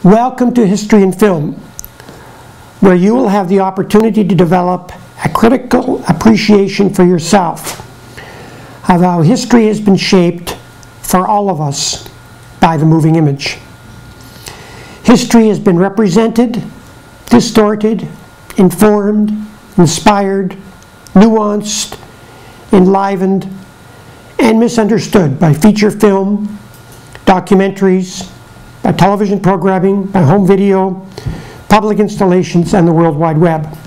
Welcome to History and Film, where you will have the opportunity to develop a critical appreciation for yourself of how history has been shaped for all of us by the moving image. History has been represented, distorted, informed, inspired, nuanced, enlivened, and misunderstood by feature film, documentaries, by television programming, by home video, public installations, and the World Wide Web.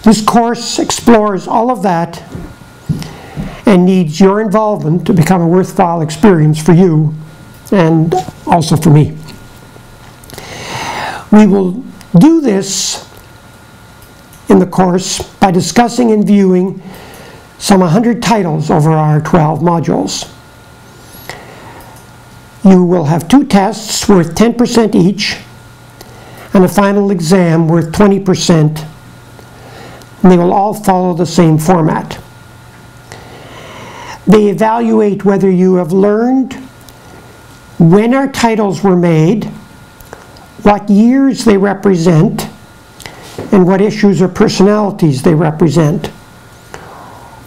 This course explores all of that and needs your involvement to become a worthwhile experience for you and also for me. We will do this in the course by discussing and viewing some 100 titles over our 12 modules. You will have 2 tests worth 10% each and a final exam worth 20%, and they will all follow the same format. They evaluate whether you have learned when our titles were made, what years they represent, and what issues or personalities they represent.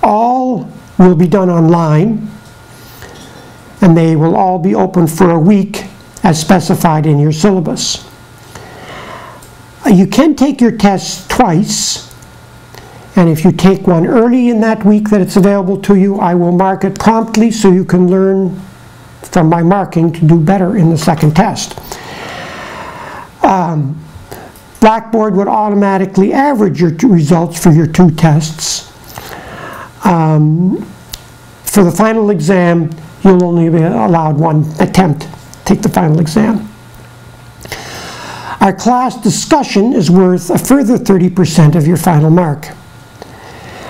All will be done online, and they will all be open for a week as specified in your syllabus. You can take your tests twice, and if you take one early in that week that it's available to you, I will mark it promptly so you can learn from my marking to do better in the second test. Blackboard would automatically average your results for your 2 tests. For the final exam, you'll only be allowed one attempt to take the final exam. Our class discussion is worth a further 30% of your final mark.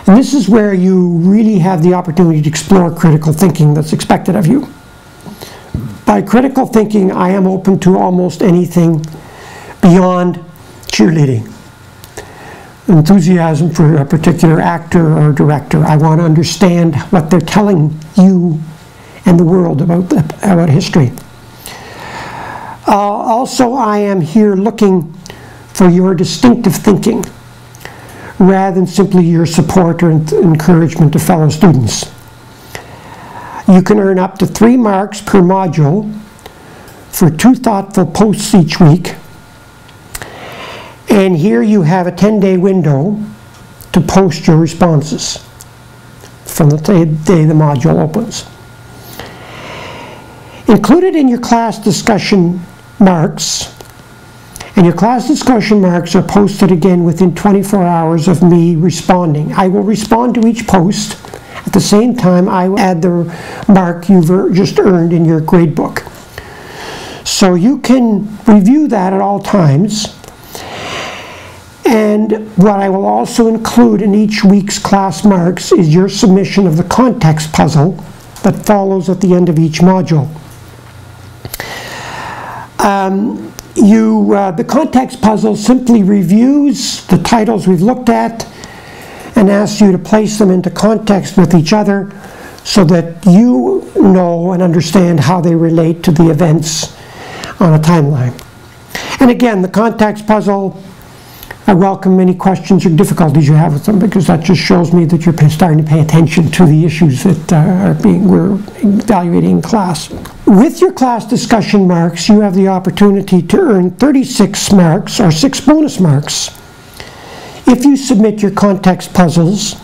And this is where you really have the opportunity to explore critical thinking that's expected of you. By critical thinking, I am open to almost anything beyond cheerleading. Enthusiasm for a particular actor or director. I want to understand what they're telling you and the world about history. Also, I am here looking for your distinctive thinking rather than simply your support or encouragement to fellow students. You can earn up to 3 marks per module for 2 thoughtful posts each week. And here you have a 10-day window to post your responses from the day the module opens. Included in your class discussion marks, and your class discussion marks are posted again within 24 hours of me responding. I will respond to each post. At the same time, I will add the mark you've just earned in your grade book. So you can review that at all times. And what I will also include in each week's class marks is your submission of the context puzzle that follows at the end of each module. The context puzzle simply reviews the titles we've looked at and asks you to place them into context with each other so that you know and understand how they relate to the events on a timeline. And again, the context puzzle, I welcome any questions or difficulties you have with them, because that just shows me that you're starting to pay attention to the issues that we're evaluating in class. With your class discussion marks, you have the opportunity to earn 36 marks or 6 bonus marks if you submit your context puzzles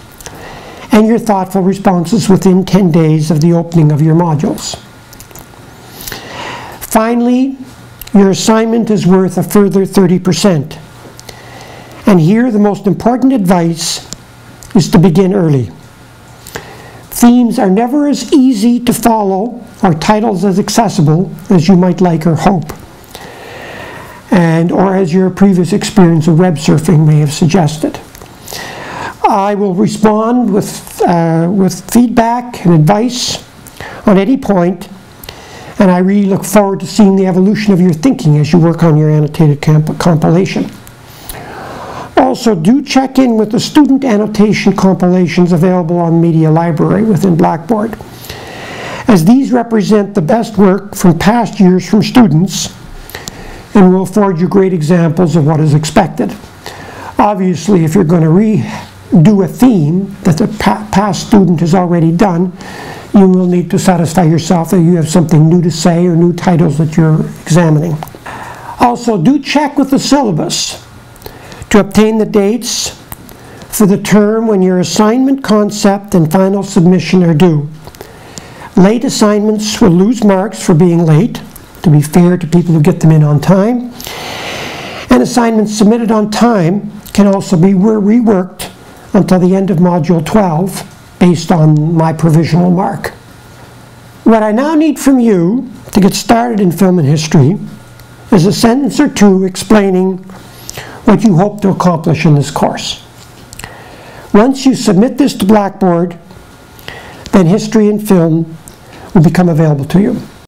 and your thoughtful responses within 10 days of the opening of your modules. Finally, your assignment is worth a further 30%. And here, the most important advice is to begin early. Themes are never as easy to follow or titles as accessible as you might like or hope, or as your previous experience of web surfing may have suggested. I will respond with feedback and advice on any point, and I really look forward to seeing the evolution of your thinking as you work on your annotated compilation. Also, do check in with the student annotation compilations available on Media Library within Blackboard, as these represent the best work from past years from students and will afford you great examples of what is expected. Obviously, if you're going to redo a theme that the past student has already done, you will need to satisfy yourself that you have something new to say or new titles that you're examining. Also, do check with the syllabus to obtain the dates for the term when your assignment concept and final submission are due. Late assignments will lose marks for being late, to be fair to people who get them in on time. And assignments submitted on time can also be reworked until the end of Module 12 based on my provisional mark. What I now need from you to get started in film and history is a sentence or two explaining what you hope to accomplish in this course. Once you submit this to Blackboard, then history and film will become available to you.